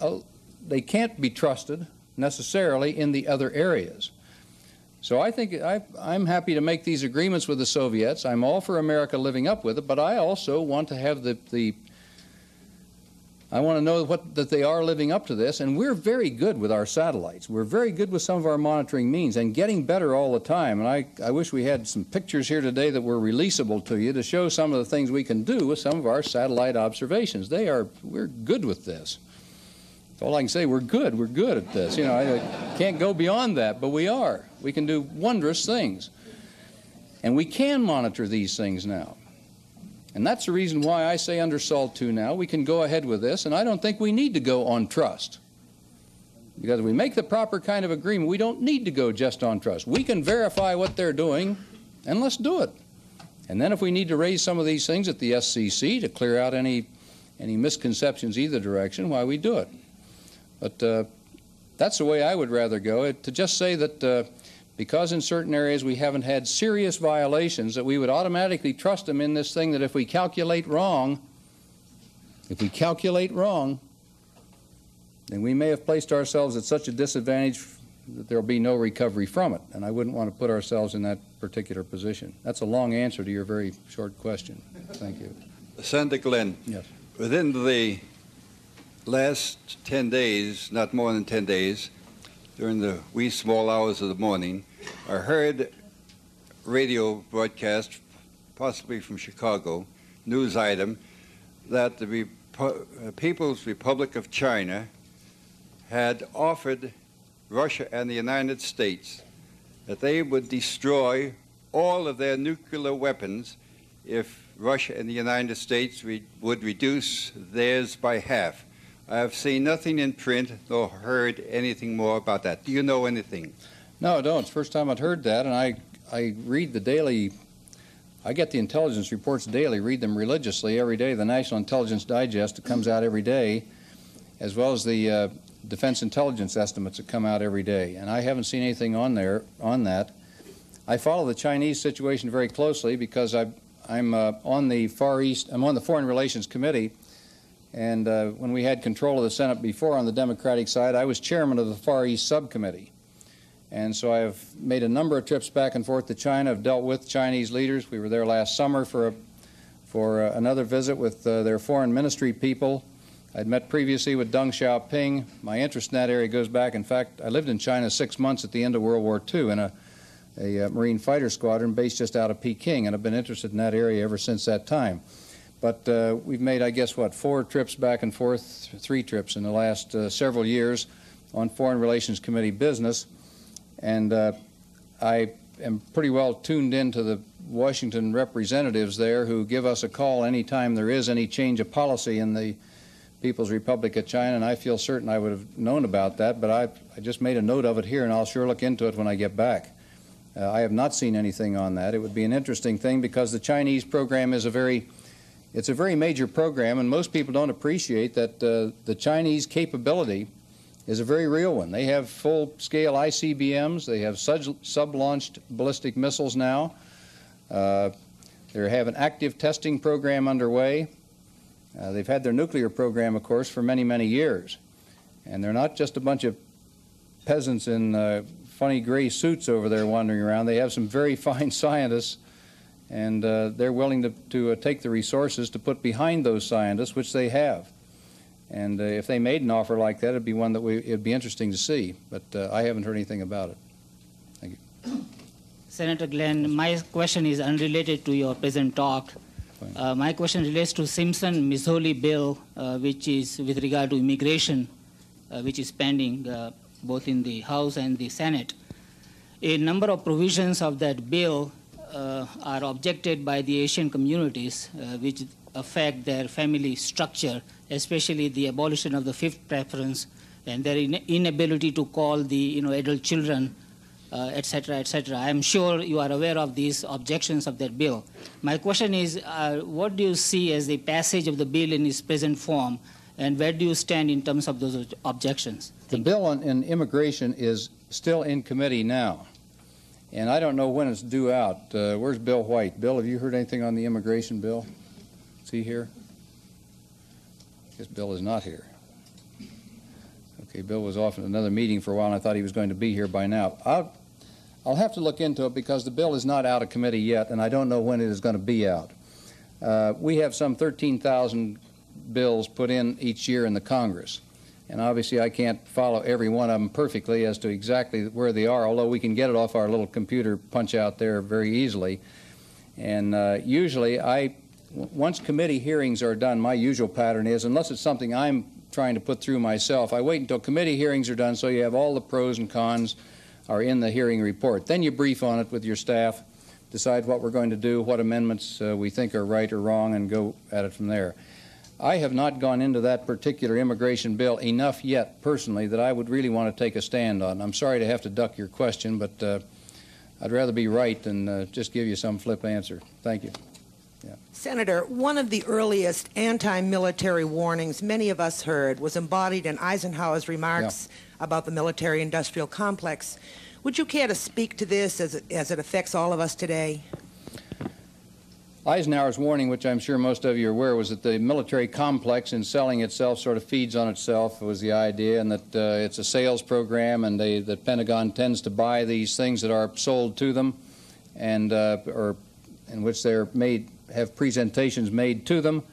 they can't be trusted necessarily in the other areas. So I think I'm happy to make these agreements with the Soviets. I'm all for America living up with it, but I also want to have I want to know that they are living up to this, and we're very good with our satellites. We're very good with some of our monitoring means and getting better all the time. And I wish we had some pictures here today that were releasable to you to show some of the things we can do with some of our satellite observations. We're good with this. That's all I can say. We're good at this. You know, I can't go beyond that, but we are. We can do wondrous things. And we can monitor these things now. And that's the reason why I say under SALT II now, we can go ahead with this, and I don't think we need to go on trust. Because if we make the proper kind of agreement, we don't need to go just on trust. We can verify what they're doing, and let's do it. And then if we need to raise some of these things at the SCC to clear out any misconceptions either direction, why, we do it. But that's the way I would rather go, to just say that because in certain areas we haven't had serious violations, that we would automatically trust them in this thing that if we calculate wrong, then we may have placed ourselves at such a disadvantage that there will be no recovery from it. And I wouldn't want to put ourselves in that particular position. That's a long answer to your very short question. Thank you. Senator Glenn. Yes. Within the last 10 days, not more than 10 days, during the wee small hours of the morning, I heard radio broadcast, possibly from Chicago, news item, that the People's Republic of China had offered Russia and the United States that they would destroy all of their nuclear weapons if Russia and the United States would reduce theirs by half. I have seen nothing in print nor heard anything more about that. Do you know anything? No, I don't. It's the first time I've heard that, and I read the daily, I get the intelligence reports daily, read them religiously every day, the National Intelligence Digest that comes out every day, as well as the Defense Intelligence estimates that come out every day, and I haven't seen anything on that. I follow the Chinese situation very closely because I'm on the Far East, I'm on the Foreign Relations Committee, and when we had control of the Senate before on the Democratic side, I was chairman of the Far East Subcommittee. And so I've made a number of trips back and forth to China. I've dealt with Chinese leaders. We were there last summer for another visit with their foreign ministry people. I'd met previously with Deng Xiaoping. My interest in that area goes back. In fact, I lived in China 6 months at the end of World War II in a Marine fighter squadron based just out of Peking, and I've been interested in that area ever since that time. But we've made, I guess, 4 trips back and forth, 3 trips in the last several years. on Foreign Relations Committee business, and I am pretty well tuned into the Washington representatives there who give us a call anytime there is any change of policy in the People's Republic of China, and I feel certain I would have known about that, but I just made a note of it here, and I'll sure look into it when I get back. I have not seen anything on that. It would be an interesting thing because the Chinese program is a very major program, and most people don't appreciate that the Chinese capability is a very real one. They have full-scale ICBMs. They have sub-launched ballistic missiles now. They have an active testing program underway. They've had their nuclear program, of course, for many, many years. And they're not just a bunch of peasants in funny gray suits over there wandering around. They have some very fine scientists, and they're willing to take the resources to put behind those scientists, which they have. And if they made an offer like that, it'd be one that it'd be interesting to see. But I haven't heard anything about it. Thank you. Senator Glenn, my question is unrelated to your present talk. My question relates to Simpson-Missouri bill, which is with regard to immigration, which is pending both in the House and the Senate. A number of provisions of that bill are objected by the Asian communities, which affect their family structure, especially the abolition of the fifth preference and their inability to call the adult children, etc., etc. I am sure you are aware of these objections of that bill. My question is, what do you see as the passage of the bill in its present form, and where do you stand in terms of those objections? The bill on immigration is still in committee now, and I don't know when it's due out. Where's Bill White? Bill, have you heard anything on the immigration bill? Is he here? I guess Bill is not here. Okay, Bill was off in another meeting for a while, and I thought he was going to be here by now. I'll have to look into it because the bill is not out of committee yet, and I don't know when it is going to be out. We have some 13,000 bills put in each year in the Congress, and obviously I can't follow every one of them perfectly as to exactly where they are, although we can get it off our little computer punch out there very easily. And usually once committee hearings are done, my usual pattern is, unless it's something I'm trying to put through myself, I wait until committee hearings are done so you have all the pros and cons are in the hearing report. Then you brief on it with your staff, decide what we're going to do, what amendments we think are right or wrong, and go at it from there. I have not gone into that particular immigration bill enough yet, personally, that I would really want to take a stand on. I'm sorry to have to duck your question, but I'd rather be right than just give you some flip answer. Thank you. Yeah. Senator, one of the earliest anti-military warnings many of us heard was embodied in Eisenhower's remarks about the military-industrial complex. Would you care to speak to this as it affects all of us today? Eisenhower's warning, which I'm sure most of you are aware, was that the military complex in selling itself sort of feeds on itself, was the idea, and that it's a sales program, and the Pentagon tends to buy these things that are sold to them, and or in which they're have presentations made to them,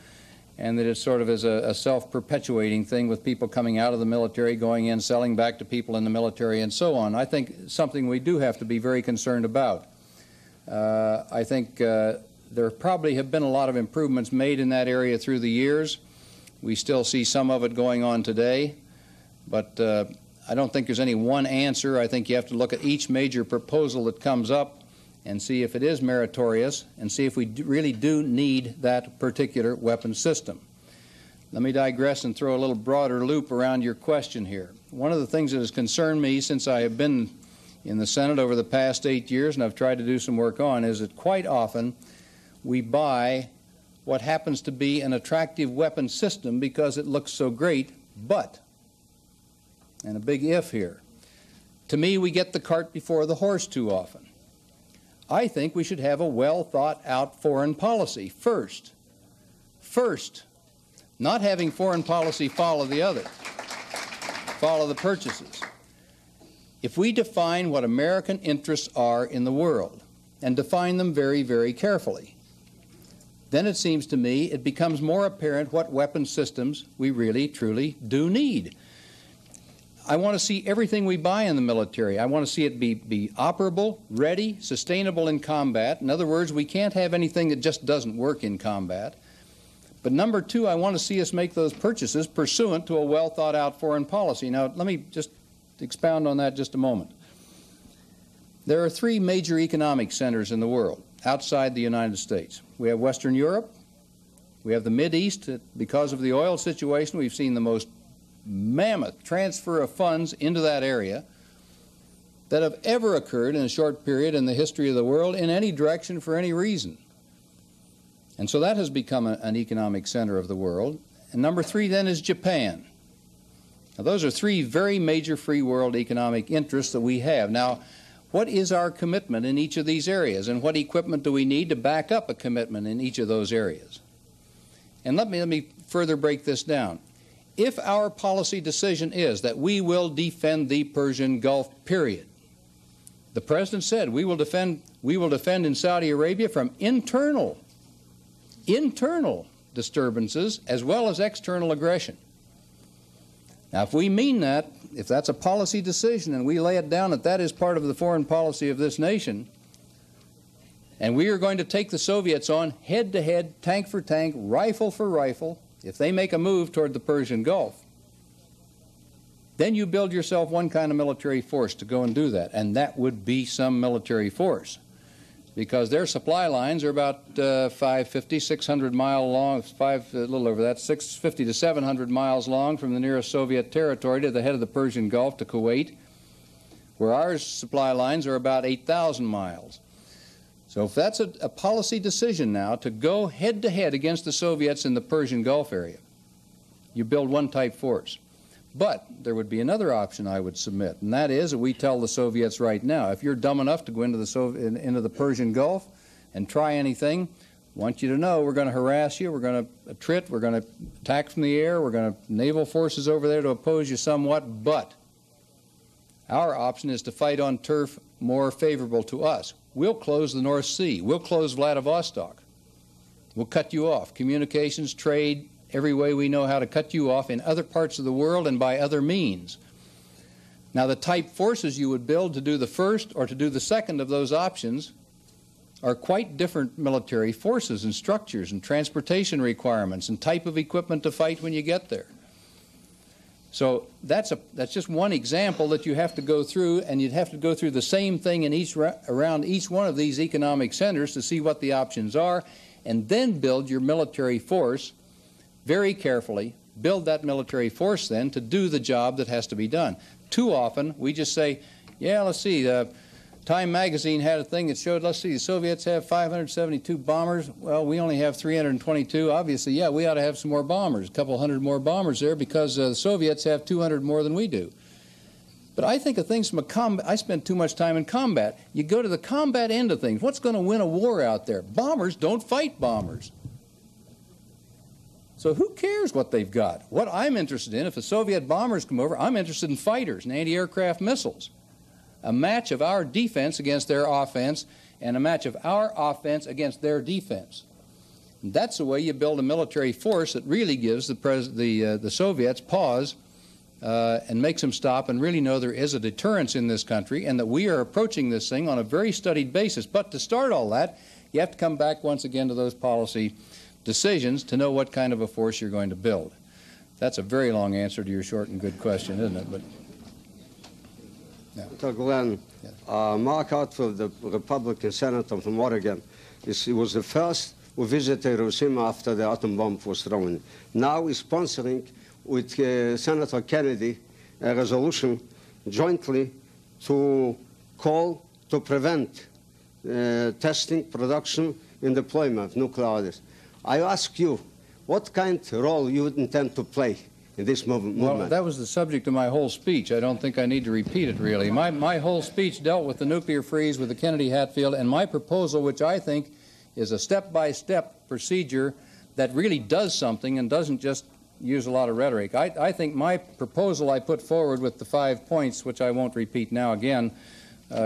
and that it sort of is a self-perpetuating thing with people coming out of the military, going in, selling back to people in the military, and so on. I think something we do have to be very concerned about. I think there probably have been a lot of improvements made in that area through the years. We still see some of it going on today, but I don't think there's any one answer. I think you have to look at each major proposal that comes up and see if it is meritorious, and see if we really do need that particular weapon system. Let me digress and throw a little broader loop around your question here. One of the things that has concerned me since I have been in the Senate over the past 8 years, and I've tried to do some work on, is that quite often we buy what happens to be an attractive weapon system because it looks so great, but, and a big if here, to me we get the cart before the horse too often. I think we should have a well-thought-out foreign policy first. First, not having foreign policy follow the other, follow the purchases. If we define what American interests are in the world and define them very, very carefully, then it seems to me it becomes more apparent what weapon systems we really, truly do need. I want to see everything we buy in the military. I want to see it be operable, ready, sustainable in combat. In other words, we can't have anything that just doesn't work in combat. But number two, I want to see us make those purchases pursuant to a well-thought-out foreign policy. Now, let me just expound on that just a moment. There are three major economic centers in the world outside the United States. We have Western Europe, we have the Mideast. Because of the oil situation, we've seen the most mammoth transfer of funds into that area that have ever occurred in a short period in the history of the world in any direction for any reason. And so that has become an economic center of the world. And number three then is Japan. Now those are three very major free world economic interests that we have. Now, what is our commitment in each of these areas, and what equipment do we need to back up a commitment in each of those areas? And let me further break this down. If our policy decision is that we will defend the Persian Gulf, period, the President said we will defend in Saudi Arabia from internal disturbances as well as external aggression. Now, if we mean that, if that's a policy decision and we lay it down that that is part of the foreign policy of this nation, and we are going to take the Soviets on head-to-head, tank for tank, rifle for rifle, if they make a move toward the Persian Gulf, then you build yourself one kind of military force to go and do that, and that would be some military force, because their supply lines are about 550, 600 mile long, a little over that, 650 to 700 miles long from the nearest Soviet territory to the head of the Persian Gulf to Kuwait, where our supply lines are about 8,000 miles. So if that's a policy decision now to go head-to-head against the Soviets in the Persian Gulf area, you build one type force. But there would be another option I would submit, and that is that we tell the Soviets right now, if you're dumb enough to go into the Persian Gulf and try anything, I want you to know we're going to harass you, we're going to attrit, we're going to attack from the air, we're going to naval forces over there to oppose you somewhat, but our option is to fight on turf more favorable to us. We'll close the North Sea, we'll close Vladivostok, we'll cut you off, communications, trade, every way we know how to cut you off in other parts of the world and by other means. Now, the type forces you would build to do the first or to do the second of those options are quite different military forces and structures and transportation requirements and type of equipment to fight when you get there. So that's just one example that you have to go through, and you'd have to go through the same thing in around each one of these economic centers to see what the options are, and then build your military force very carefully, build that military force then to do the job that has to be done. Too often we just say, yeah, let's see, Time magazine had a thing that showed, let's see, the Soviets have 572 bombers. Well, we only have 322. Obviously, yeah, we ought to have some more bombers, a couple hundred more bombers there, because the Soviets have 200 more than we do. But I think of things from a combat. I spent too much time in combat. You go to the combat end of things. What's going to win a war out there? Bombers don't fight bombers. So who cares what they've got? What I'm interested in, if the Soviet bombers come over, I'm interested in fighters and anti-aircraft missiles. A match of our defense against their offense, and a match of our offense against their defense. And that's the way you build a military force that really gives the Soviets pause and makes them stop and really know there is a deterrence in this country, and that we are approaching this thing on a very studied basis. But to start all that, you have to come back once again to those policy decisions to know what kind of a force you're going to build. That's a very long answer to your short and good question, isn't it? But Dr. Glenn, Mark Hartfield, the Republican senator from Oregon, he was the first who visited Hiroshima after the atom bomb was thrown. Now he's sponsoring with Senator Kennedy a resolution jointly to call to prevent testing, production, and deployment of nuclear arms. I ask you, what kind of role you intend to play in this movement? Well, that was the subject of my whole speech. I don't think I need to repeat it, really. My whole speech dealt with the nuclear freeze, with the Kennedy-Hatfield, and my proposal, which I think is a step-by-step procedure that really does something and doesn't just use a lot of rhetoric. I think my proposal I put forward with the 5 points, which I won't repeat now again,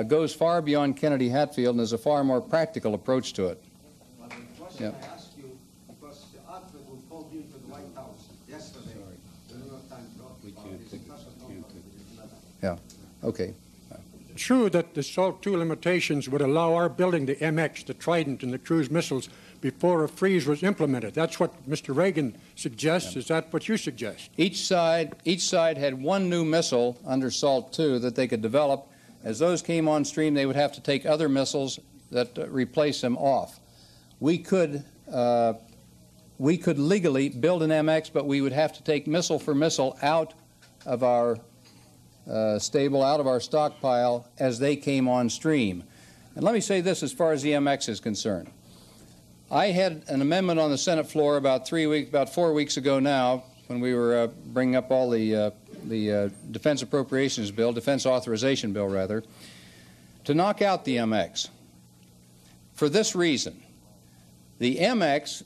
goes far beyond Kennedy-Hatfield and is a far more practical approach to it. Yeah. Yeah, okay. True that the SALT II limitations would allow our building the MX, the Trident, and the cruise missiles, before a freeze was implemented. That's what Mr. Reagan suggests. Is that what you suggest? Each side had one new missile under SALT II that they could develop. As those came on stream, they would have to take other missiles that replace them off. We could legally build an MX, but we would have to take missile for missile out of our stable, out of our stockpile as they came on stream. And let me say this as far as the MX is concerned. I had an amendment on the Senate floor about 4 weeks ago now, when we were bringing up all the Defense Appropriations Bill, Defense Authorization Bill rather, to knock out the MX. For this reason, the MX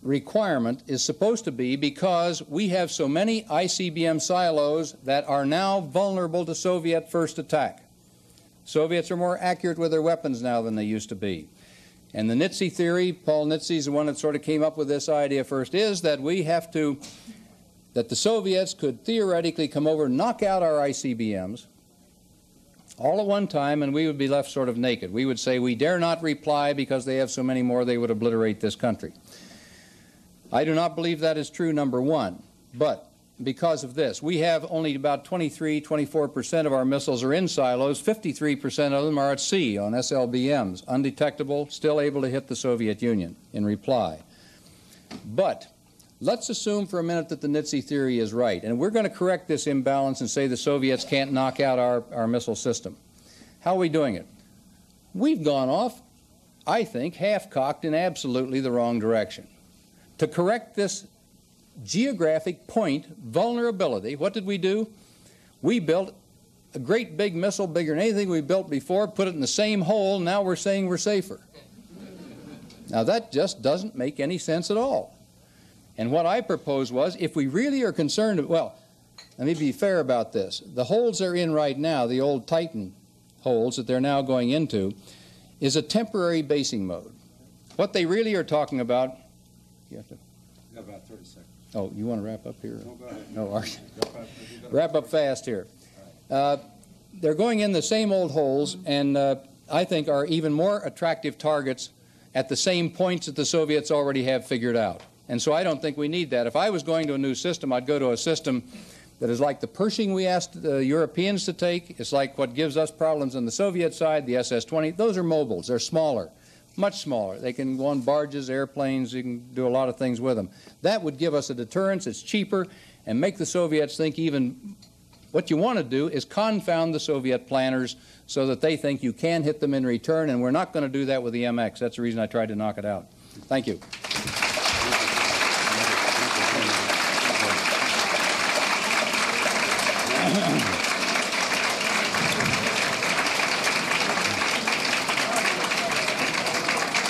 requirement is supposed to be because we have so many ICBM silos that are now vulnerable to Soviet first attack. Soviets are more accurate with their weapons now than they used to be. And the Nitze theory, Paul Nitze is the one that sort of came up with this idea first, is that that the Soviets could theoretically come over, knock out our ICBMs all at one time, and we would be left sort of naked. We would say, we dare not reply because they have so many more, they would obliterate this country. I do not believe that is true, number one, but because of this, we have only about 24% of our missiles are in silos, 53% of them are at sea on SLBMs, undetectable, still able to hit the Soviet Union in reply. But let's assume for a minute that the Nitze theory is right, and we're going to correct this imbalance and say the Soviets can't knock out our missile system. How are we doing it? We've gone off, I think, half-cocked in absolutely the wrong direction. To correct this geographic point vulnerability, what did we do? We built a great big missile, bigger than anything we built before, put it in the same hole, now we're saying we're safer. Now that just doesn't make any sense at all. And what I proposed was, if we really are concerned, well, let me be fair about this. The holes they're in right now, the old Titan holes that they're now going into, is a temporary basing mode. What they really are talking about, you have to... Got about 30 seconds. Oh, you want to wrap up here? No, go ahead. No, are you? Wrap up fast here. They're going in the same old holes, and I think are even more attractive targets at the same points that the Soviets already have figured out. And so I don't think we need that. If I was going to a new system, I'd go to a system that is like the Pershing we asked the Europeans to take. It's like what gives us problems on the Soviet side, the SS-20. Those are mobiles. They're smaller. Much smaller. They can go on barges, airplanes, you can do a lot of things with them. That would give us a deterrence, it's cheaper, and make the Soviets think even what you want to do is confound the Soviet planners so that they think you can hit them in return, and we're not going to do that with the MX. That's the reason I tried to knock it out. Thank you.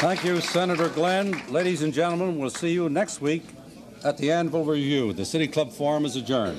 Thank you, Senator Glenn. Ladies and gentlemen, we'll see you next week at the Anvil Review. The City Club Forum is adjourned.